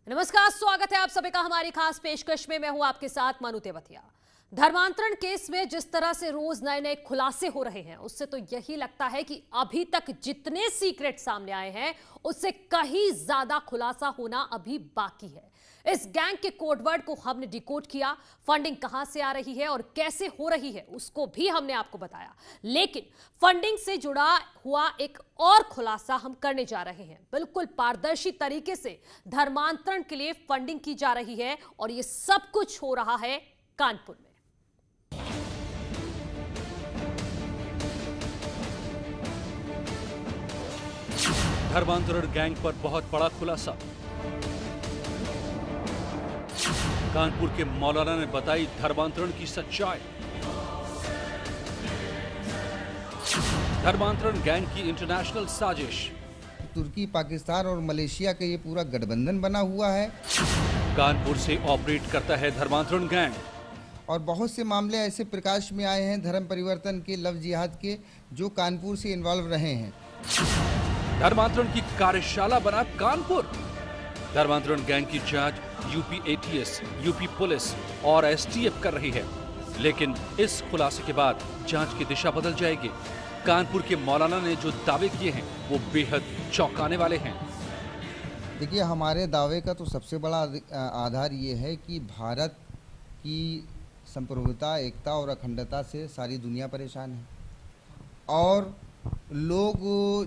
नमस्कार, स्वागत है आप सभी का हमारी खास पेशकश में। मैं हूं आपके साथ मनु तेवतिया। धर्मांतरण केस में जिस तरह से रोज नए नए खुलासे हो रहे हैं, उससे तो यही लगता है कि अभी तक जितने सीक्रेट सामने आए हैं उससे कहीं ज्यादा खुलासा होना अभी बाकी है। इस गैंग के कोडवर्ड को हमने डिकोड किया, फंडिंग कहां से आ रही है और कैसे हो रही है उसको भी हमने आपको बताया। लेकिन फंडिंग से जुड़ा हुआ एक और खुलासा हम करने जा रहे हैं। बिल्कुल पारदर्शी तरीके से धर्मांतरण के लिए फंडिंग की जा रही है और ये सब कुछ हो रहा है कानपुर में। धर्मांतरण गैंग पर बहुत बड़ा खुलासा। कानपुर के मौलाना ने बताई धर्मांतरण की सच्चाई। धर्मांतरण गैंग की इंटरनेशनल साजिश। तुर्की, पाकिस्तान और मलेशिया का ये पूरा गठबंधन बना हुआ है। कानपुर से ऑपरेट करता है धर्मांतरण गैंग। और बहुत से मामले ऐसे प्रकाश में आए हैं धर्म परिवर्तन के, लव जिहाद के, जो कानपुर से इन्वॉल्व रहे हैं। धर्मांतरण की कार्यशाला बना कानपुर। धर्मांतरण गैंग की जांच यूपी एटीएस, यूपी पुलिस और एसटीएफ कर रही है। लेकिन इस खुलासे के बाद जांच की दिशा बदल जाएगी। कानपुर के मौलाना ने जो दावे किए हैं वो बेहद चौंकाने वाले हैं। देखिए, हमारे दावे का तो सबसे बड़ा आधार ये है कि भारत की संप्रभुता, एकता और अखंडता से सारी दुनिया परेशान है। और लोग,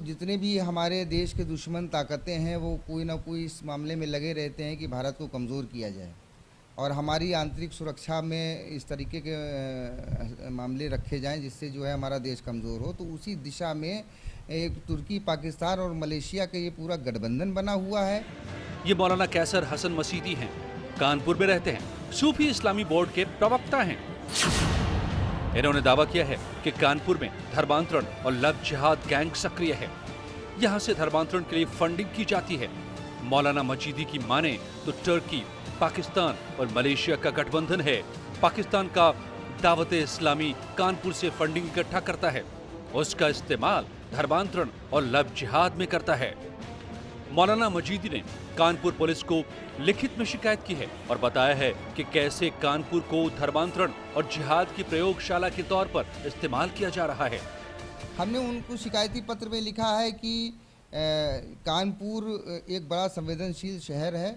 जितने भी हमारे देश के दुश्मन ताकतें हैं, वो कोई ना कोई इस मामले में लगे रहते हैं कि भारत को कमज़ोर किया जाए और हमारी आंतरिक सुरक्षा में इस तरीके के मामले रखे जाएं जिससे जो है हमारा देश कमज़ोर हो। तो उसी दिशा में एक तुर्की, पाकिस्तान और मलेशिया का ये पूरा गठबंधन बना हुआ है। ये मौलाना कैसर हसन मसीदी हैं, कानपुर में रहते हैं, सूफी इस्लामी बोर्ड के प्रवक्ता हैं। इन्होंने दावा किया है कि कानपुर में धर्मांतरण और लव जिहाद गैंग सक्रिय है। यहाँ से धर्मांतरण के लिए फंडिंग की जाती है। मौलाना मजीदी की माने तो तुर्की, पाकिस्तान और मलेशिया का गठबंधन है। पाकिस्तान का दावत इस्लामी कानपुर से फंडिंग इकट्ठा करता है, उसका इस्तेमाल धर्मांतरण और लव जिहाद में करता है। मौलाना मजीदी ने कानपुर पुलिस को लिखित में शिकायत की है और बताया है कि कैसे कानपुर को धर्मांतरण और जिहाद की प्रयोगशाला के तौर पर इस्तेमाल किया जा रहा है। हमने उनको शिकायती पत्र में लिखा है कि कानपुर एक बड़ा संवेदनशील शहर है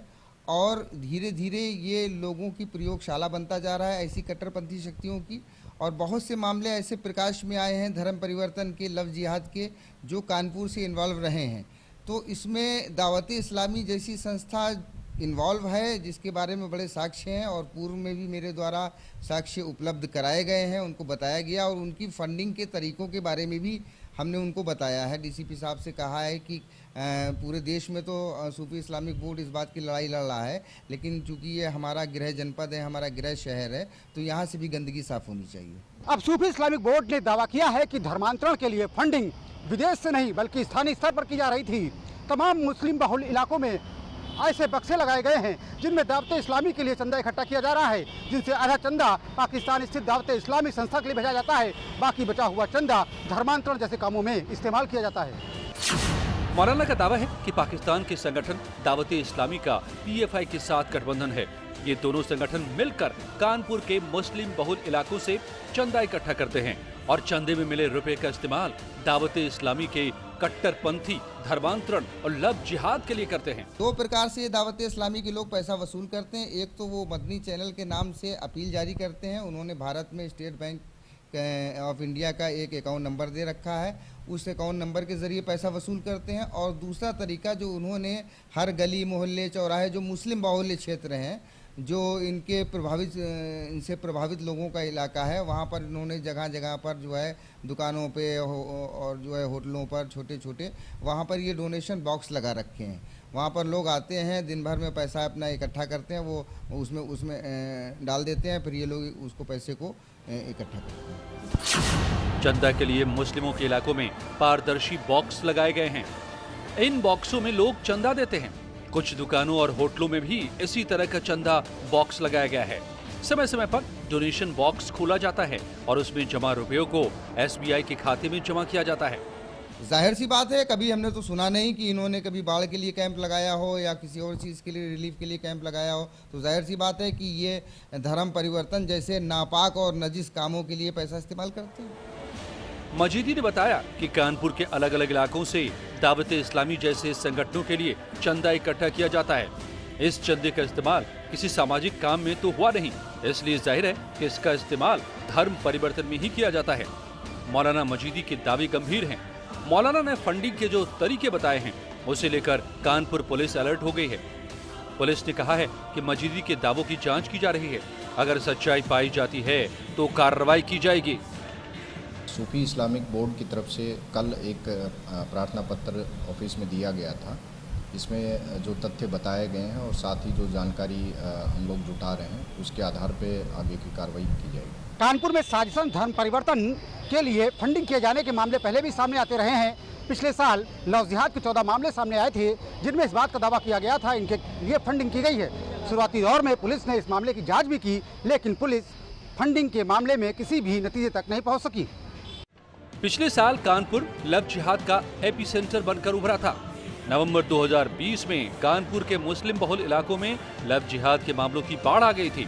और धीरे धीरे ये लोगों की प्रयोगशाला बनता जा रहा है, ऐसी कट्टरपंथी शक्तियों की। और बहुत से मामले ऐसे प्रकाश में आए हैं धर्म परिवर्तन के, लव जिहाद के, जो कानपुर से इन्वॉल्व रहे हैं। तो इसमें दावत इस्लामी जैसी संस्था इन्वॉल्व है, जिसके बारे में बड़े साक्ष्य हैं और पूर्व में भी मेरे द्वारा साक्ष्य उपलब्ध कराए गए हैं, उनको बताया गया। और उनकी फंडिंग के तरीक़ों के बारे में भी हमने उनको बताया है। डीसीपी साहब से कहा है कि पूरे देश में तो सूफी इस्लामिक बोर्ड इस बात की लड़ाई लड़ रहा है, लेकिन चूंकि ये हमारा गृह जनपद है, हमारा गृह शहर है, तो यहाँ से भी गंदगी साफ होनी चाहिए। अब सूफी इस्लामिक बोर्ड ने दावा किया है कि धर्मांतरण के लिए फंडिंग विदेश से नहीं बल्कि स्थानीय स्तर पर की जा रही थी। तमाम मुस्लिम बहुल इलाकों में ऐसे बक्से लगाए गए हैं जिनमें दावत इस्लामी के लिए चंदा इकट्ठा किया जा रहा है, जिनसे आधा चंदा पाकिस्तान स्थित दावत इस्लामी संस्था के लिए भेजा जाता है, बाकी बचा हुआ चंदा धर्मांतरण जैसे कामों में इस्तेमाल किया जाता है। मौलाना का दावा है कि पाकिस्तान के संगठन दावत इस्लामी का पीएफआई के साथ गठबंधन है। ये दोनों संगठन मिलकर कानपुर के मुस्लिम बहुल इलाकों से चंदा इकट्ठा करते हैं और चंदे में मिले रुपए का इस्तेमाल दावत इस्लामी के कट्टरपंथी धर्मांतरण और लव जिहाद के लिए करते हैं। दो प्रकार से दावत इस्लामी के लोग पैसा वसूल करते हैं। एक तो वो मदनी चैनल के नाम से अपील जारी करते हैं। उन्होंने भारत में स्टेट बैंक ऑफ इंडिया का एक अकाउंट नंबर दे रखा है, उस अकाउंट नंबर के ज़रिए पैसा वसूल करते हैं। और दूसरा तरीका जो उन्होंने हर गली मोहल्ले चौराहे जो मुस्लिम बाहुल्य क्षेत्र हैं, जो इनसे प्रभावित लोगों का इलाका है, वहाँ पर इन्होंने जगह जगह पर जो है दुकानों पे और जो है होटलों पर छोटे छोटे वहाँ पर ये डोनेशन बॉक्स लगा रखे हैं। वहाँ पर लोग आते हैं, दिन भर में पैसा अपना इकट्ठा करते हैं, वो उसमें डाल देते हैं, फिर ये लोग उसको पैसे को इकट्ठा करते हैं। चंदा के लिए मुस्लिमों के इलाकों में पारदर्शी बॉक्स लगाए गए हैं। इन बॉक्सों में लोग चंदा देते हैं। कुछ दुकानों और होटलों में भी इसी तरह का चंदा बॉक्स लगाया गया है। समय समय पर डोनेशन बॉक्स खोला जाता है और उसमें जमा रुपयों को एसबीआई के खाते में जमा किया जाता है। जाहिर सी बात है, कभी हमने तो सुना नहीं कि इन्होंने कभी बाढ़ के लिए कैंप लगाया हो या किसी और चीज़ के लिए, रिलीफ के लिए कैंप लगाया हो। तो जाहिर सी बात है कि ये धर्म परिवर्तन जैसे नापाक और नजिस कामों के लिए पैसा इस्तेमाल करते हैं। मजीदी ने बताया कि कानपुर के अलग अलग इलाकों से दावते इस्लामी जैसे संगठनों के लिए चंदा इकट्ठा किया जाता है। इस चंदे का इस्तेमाल किसी सामाजिक काम में तो हुआ नहीं, इसलिए जाहिर है कि इसका इस्तेमाल धर्म परिवर्तन में ही किया जाता है। मौलाना मजीदी के दावे गंभीर हैं। मौलाना ने फंडिंग के जो तरीके बताए हैं उसे लेकर कानपुर पुलिस अलर्ट हो गई है। पुलिस ने कहा है कि मजीदी के दावों की जांच की जा रही है। अगर सच्चाई पाई जाती है तो कार्रवाई की जाएगी। सूफी इस्लामिक बोर्ड की तरफ से कल एक प्रार्थना पत्र ऑफिस में दिया गया था। इसमें जो तथ्य बताए गए हैं और साथ ही जो जानकारी हम लोग जुटा रहे हैं उसके आधार पर आगे की कार्रवाई की जाएगी। कानपुर में साजिशन धर्म परिवर्तन के लिए फंडिंग किए जाने के मामले पहले भी सामने आते रहे हैं। पिछले साल लव जिहाद के 14 मामले सामने आए थे, जिनमें इस बात का दावा किया गया था इनके लिए फंडिंग की गई है। शुरुआती दौर में पुलिस ने इस मामले की जांच भी की, लेकिन पुलिस फंडिंग के मामले में किसी भी नतीजे तक नहीं पहुंच सकी। पिछले साल कानपुर लव जिहाद का एपी सेंटर बनकर उभरा था। नवंबर 2020 में कानपुर के मुस्लिम बहुल इलाकों में लव जिहाद के मामलों की बाढ़ आ गई थी।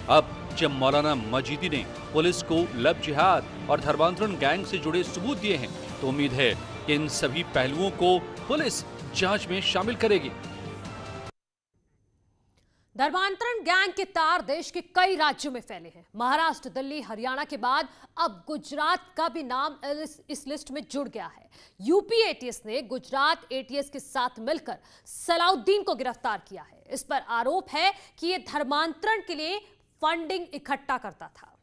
अब जब मौलाना मजीदी ने पुलिस को लव जिहाद और धर्मांतरण गैंग से जुड़े सबूत दिए हैं तो उम्मीद है कि इन सभी पहलुओं को पुलिस जांच में शामिल करेगी। धर्मांतरण गैंग के तार देश के कई राज्यों में फैले हैं। महाराष्ट्र, दिल्ली, हरियाणा के बाद अब गुजरात का भी नाम इस लिस्ट में जुड़ गया है। यूपी एटीएस ने गुजरात एटीएस के साथ मिलकर सलाउद्दीन को गिरफ्तार किया है। इस पर आरोप है कि यह धर्मांतरण के लिए फंडिंग इकट्ठा करता था।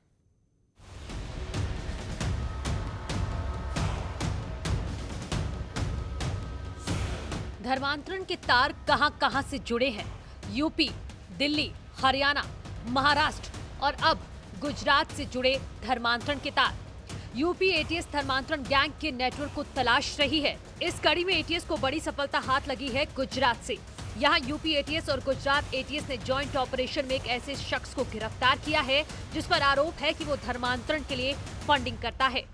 धर्मांतरण के तार कहां-कहां से जुड़े हैं? यूपी, दिल्ली, हरियाणा, महाराष्ट्र और अब गुजरात से जुड़े धर्मांतरण के तार। यूपी एटीएस धर्मांतरण गैंग के नेटवर्क को तलाश रही है। इस कड़ी में एटीएस को बड़ी सफलता हाथ लगी है गुजरात से। यहाँ यूपी एटीएस और गुजरात एटीएस ने जॉइंट ऑपरेशन में एक ऐसे शख्स को गिरफ्तार किया है जिस पर आरोप है कि वो धर्मांतरण के लिए फंडिंग करता है।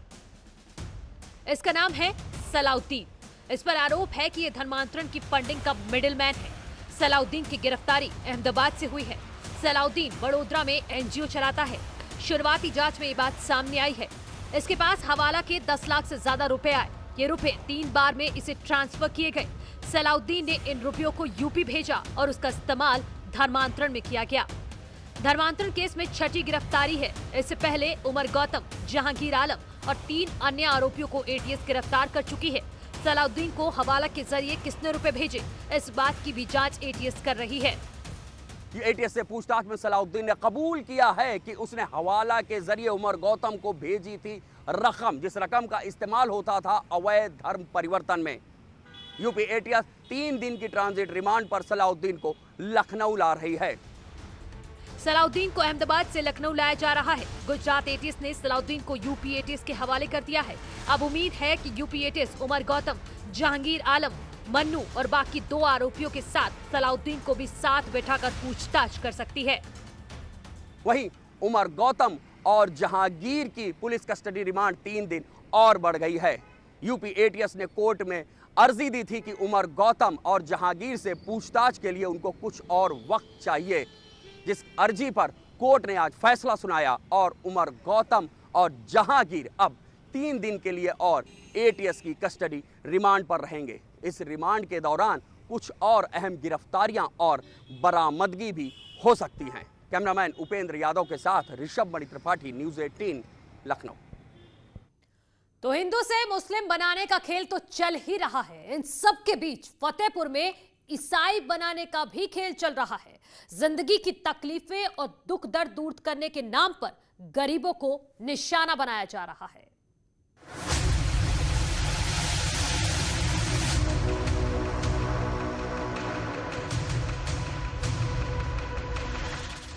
इसका नाम है सलाउद्दीन। इस पर आरोप है कि ये धर्मांतरण की फंडिंग का मिडिलमैन है। सलाउद्दीन की गिरफ्तारी अहमदाबाद से हुई है। सलाउद्दीन वडोदरा में एनजीओ चलाता है। शुरुआती जांच में ये बात सामने आई है। इसके पास हवाला के 10 लाख से ज्यादा रुपए आए। ये रुपए 3 बार में इसे ट्रांसफर किए गए। सलाउद्दीन ने इन रुपयों को यूपी भेजा और उसका इस्तेमाल धर्मांतरण में किया गया। धर्मांतरण केस में छठी गिरफ्तारी है। इससे पहले उमर गौतम, जहांगीर आलम और 3 अन्य आरोपियों को एटीएस गिरफ्तार कर चुकी है। सलाउद्दीन को हवाला के जरिए किसने रुपए भेजे, इस बात की भी जांच एटीएस कर रही है। एटीएस से पूछताछ में सलाउद्दीन ने कबूल किया है कि उसने हवाला के जरिए उमर गौतम को भेजी थी रकम, जिस रकम का इस्तेमाल होता था अवैध धर्म परिवर्तन में। यूपी एटीएस 3 दिन की ट्रांजिट रिमांड पर सलाउद्दीन को लखनऊ ला रही है। सलाउद्दीन को अहमदाबाद से लखनऊ लाया जा रहा है। गुजरात एटीएस ने सलाउद्दीन को यूपी एटीएस के हवाले कर दिया है। अब उम्मीद है कि यूपी एटीएस उमर गौतम, जहांगीर आलम, मन्नू और बाकी 2 आरोपियों के साथ सलाउद्दीन को भी साथ बैठाकर पूछताछ कर सकती है। वहीं उमर गौतम और जहांगीर की पुलिस कस्टडी रिमांड 3 दिन और बढ़ गई है। यूपी एटीएस ने कोर्ट में अर्जी दी थी कि उमर गौतम और जहांगीर से पूछताछ के लिए उनको कुछ और वक्त चाहिए, जिस अर्जी पर कोर्ट ने आज फैसला सुनाया और उमर गौतम और जहांगीर अब 3 दिन के लिए और एटीएस की कस्टडी रिमांड पर रहेंगे। इस रिमांड के दौरान कुछ और अहम गिरफ्तारियां और बरामदगी भी हो सकती हैं। कैमरामैन उपेंद्र यादव के साथ ऋषभ मणि त्रिपाठी, न्यूज़ 18, लखनऊ। तो हिंदू से मुस्लिम बनाने का खेल तो चल ही रहा है। इन सब के बीच फतेहपुर में ईसाई बनाने का भी खेल चल रहा है। जिंदगी की तकलीफें और दुख दर्द दूर करने के नाम पर गरीबों को निशाना बनाया जा रहा है।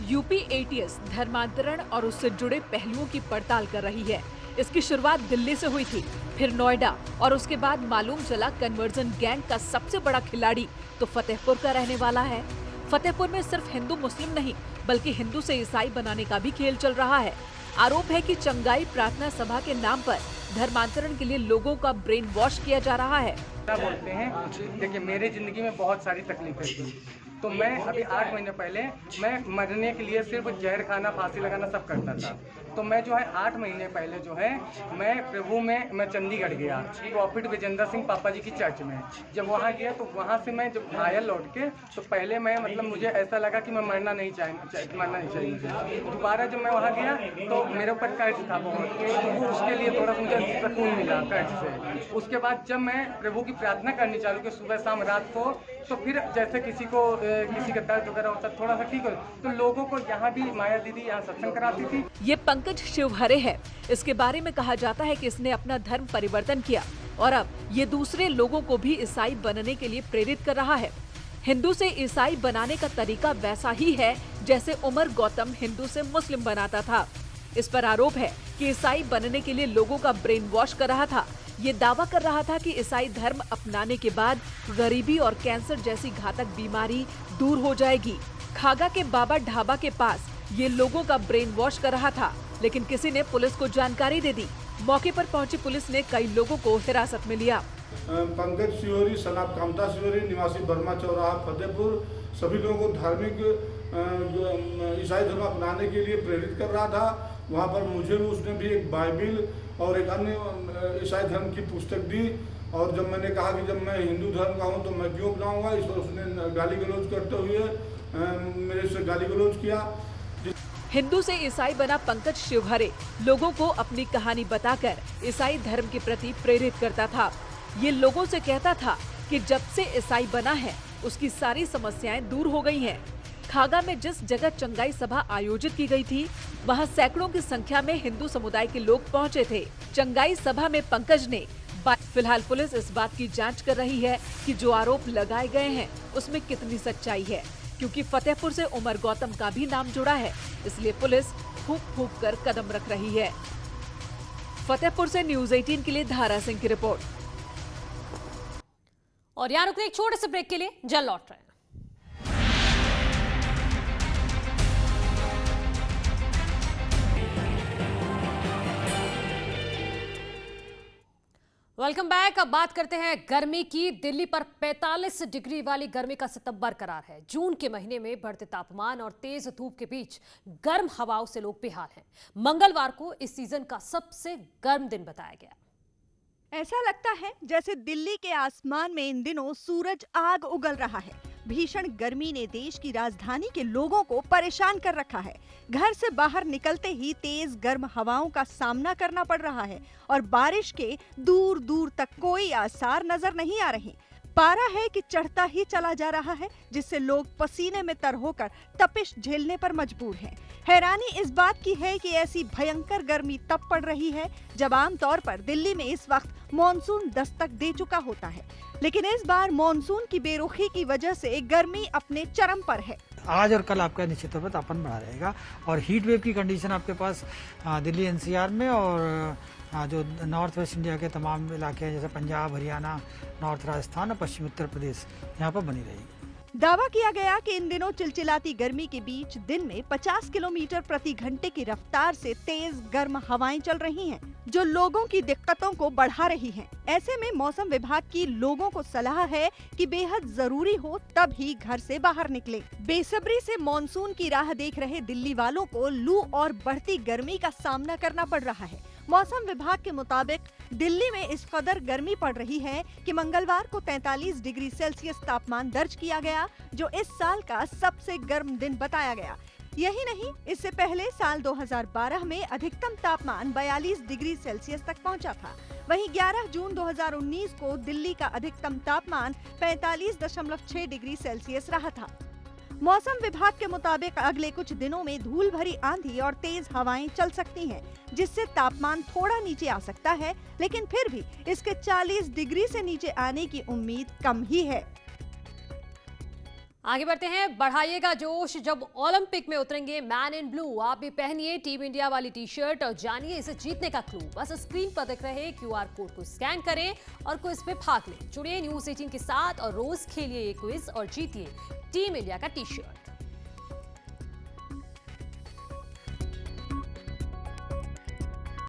यूपी एटीएस धर्मांतरण और उससे जुड़े पहलुओं की पड़ताल कर रही है। इसकी शुरुआत दिल्ली से हुई थी, फिर नोएडा और उसके बाद मालूम चला कन्वर्जन गैंग का सबसे बड़ा खिलाड़ी तो फतेहपुर का रहने वाला है। फतेहपुर में सिर्फ हिंदू मुस्लिम नहीं बल्कि हिंदू से ईसाई बनाने का भी खेल चल रहा है। आरोप है कि चंगाई प्रार्थना सभा के नाम पर धर्मांतरण के लिए लोगों का ब्रेन वॉश किया जा रहा है। क्या बोलते हैं, देखिए मेरे ज़िंदगी में बहुत सारी तकलीफें थी, तो मैं अभी 8 महीने पहले मैं मरने के लिए सिर्फ जहर खाना, फांसी लगाना सब करता था। तो मैं जो है 8 महीने पहले जो है मैं प्रभु में मैं चंडीगढ़ गया, प्रॉफिट विजेंद्र सिंह पापा जी की चर्च में। जब वहाँ गया तो वहाँ से मैं जब आया लौट के, तो पहले मैं मतलब मुझे ऐसा लगा कि मैं मरना नहीं चाहिए मुझे। दोबारा जब मैं वहाँ गया तो मेरे ऊपर कर्ज था बहुत, तो उसके लिए थोड़ा मुझे सुकून मिला कर्ज से। उसके बाद जब मैं प्रभु की प्रार्थना करनी चालू की सुबह शाम रात को, तो फिर जैसे किसी का दर्द वगैरह होता थोड़ा सा ठीक हो, तो लोगों को यहाँ भी माया दीदी यहाँ सत्संग कराती थी। ये पंकज शिवहरे है। इसके बारे में कहा जाता है कि इसने अपना धर्म परिवर्तन किया और अब ये दूसरे लोगों को भी ईसाई बनने के लिए प्रेरित कर रहा है। हिंदू से ईसाई बनाने का तरीका वैसा ही है जैसे उमर गौतम हिंदू से मुस्लिम बनाता था। इस पर आरोप है कि ईसाई बनने के लिए लोगों का ब्रेन वॉश कर रहा था। ये दावा कर रहा था कि ईसाई धर्म अपनाने के बाद गरीबी और कैंसर जैसी घातक बीमारी दूर हो जाएगी। खागा के बाबा ढाबा के पास ये लोगों का ब्रेन वॉश कर रहा था, लेकिन किसी ने पुलिस को जानकारी दे दी। मौके पर पहुंची पुलिस ने कई लोगों को हिरासत में लिया। पंकज शिवहरी सनाब कामता शिवहरी निवासी बर्मा चौराहा फतेहपुर सभी लोगों को धार्मिक ईसाई धर्म अपनाने के लिए प्रेरित कर रहा था। वहाँ पर मुझे उसने भी एक बाइबिल और एक अन्य ईसाई धर्म की पुस्तक दी, और जब मैंने कहा कि जब मैं हिंदू धर्म का हूँ तो मैं क्यों अपनाऊंगा, इस पर उसने गाली गलौज करते हुए मेरे से गाली गलौज किया। हिंदू से ईसाई बना पंकज शिवहरे लोगों को अपनी कहानी बताकर ईसाई धर्म के प्रति प्रेरित करता था। ये लोगों से कहता था कि जब से ईसाई बना है उसकी सारी समस्याएं दूर हो गई हैं। खागा में जिस जगह चंगाई सभा आयोजित की गई थी, वहां सैकड़ों की संख्या में हिंदू समुदाय के लोग पहुंचे थे। चंगाई सभा में पंकज ने फिलहाल पुलिस इस बात की जांच कर रही है कि जो आरोप लगाए गए हैं उसमें कितनी सच्चाई है, क्योंकि फतेहपुर से उमर गौतम का भी नाम जुड़ा है, इसलिए पुलिस फूंक फूंक कर कदम रख रही है। फतेहपुर से न्यूज़ 18 के लिए धारा सिंह की रिपोर्ट। और यहाँ रुकते एक छोटे से ब्रेक के लिए, जल्द लौट रहे हैं। Welcome back. अब बात करते हैं गर्मी की। दिल्ली पर 45 डिग्री वाली गर्मी का सितम बरकरार है। जून के महीने में बढ़ते तापमान और तेज धूप के बीच गर्म हवाओं से लोग बेहाल हैं। मंगलवार को इस सीजन का सबसे गर्म दिन बताया गया। ऐसा लगता है जैसे दिल्ली के आसमान में इन दिनों सूरज आग उगल रहा है। भीषण गर्मी ने देश की राजधानी के लोगों को परेशान कर रखा है। घर से बाहर निकलते ही तेज गर्म हवाओं का सामना करना पड़ रहा है और बारिश के दूर दूर तक कोई आसार नजर नहीं आ रहे। पारा है कि चढ़ता ही चला जा रहा है, जिससे लोग पसीने में तर होकर तपिश झेलने पर मजबूर हैं। हैरानी इस बात की है कि ऐसी भयंकर गर्मी तब पड़ रही है जब आमतौर पर दिल्ली में इस वक्त मॉनसून दस्तक दे चुका होता है, लेकिन इस बार मॉनसून की बेरुखी की वजह से गर्मी अपने चरम पर है। आज और कल आपका निश्चित तौर पर तापमान बढ़ा रहेगा और हीट वेव की कंडीशन आपके पास दिल्ली एनसीआर में और जो नॉर्थ वेस्ट इंडिया के तमाम इलाके हैं जैसे पंजाब, हरियाणा, नॉर्थ राजस्थान और पश्चिमी उत्तर प्रदेश यहाँ पर बनी रहेगी। दावा किया गया कि इन दिनों चिलचिलाती गर्मी के बीच दिन में 50 किलोमीटर प्रति घंटे की रफ्तार से तेज गर्म हवाएं चल रही हैं, जो लोगों की दिक्कतों को बढ़ा रही हैं। ऐसे में मौसम विभाग की लोगों को सलाह है कि बेहद जरूरी हो तब ही घर से बाहर निकलें। बेसब्री से मॉनसून की राह देख रहे दिल्ली वालों को लू और बढ़ती गर्मी का सामना करना पड़ रहा है। मौसम विभाग के मुताबिक दिल्ली में इस कदर गर्मी पड़ रही है कि मंगलवार को 43 डिग्री सेल्सियस तापमान दर्ज किया गया, जो इस साल का सबसे गर्म दिन बताया गया। यही नहीं, इससे पहले साल 2012 में अधिकतम तापमान 42 डिग्री सेल्सियस तक पहुंचा था। वहीं 11 जून 2019 को दिल्ली का अधिकतम तापमान 45.6 डिग्री सेल्सियस रहा था। मौसम विभाग के मुताबिक अगले कुछ दिनों में धूल भरी आंधी और तेज हवाएं चल सकती हैं, जिससे तापमान थोड़ा नीचे आ सकता है, लेकिन फिर भी इसके 40 डिग्री से नीचे आने की उम्मीद कम ही है। आगे बढ़ते हैं। बढ़ाइएगा जोश जब ओलंपिक में उतरेंगे मैन इन ब्लू। आप भी पहनिए टीम इंडिया वाली टी शर्ट और जानिए इसे जीतने का क्लू। बस स्क्रीन पर दिख रहे QR कोड को स्कैन करें और क्विज में भाग लें। जुड़िए न्यूज़ 18 के साथ और रोज खेलिए ये क्विज और जीतिए टीम इंडिया का टी शर्ट।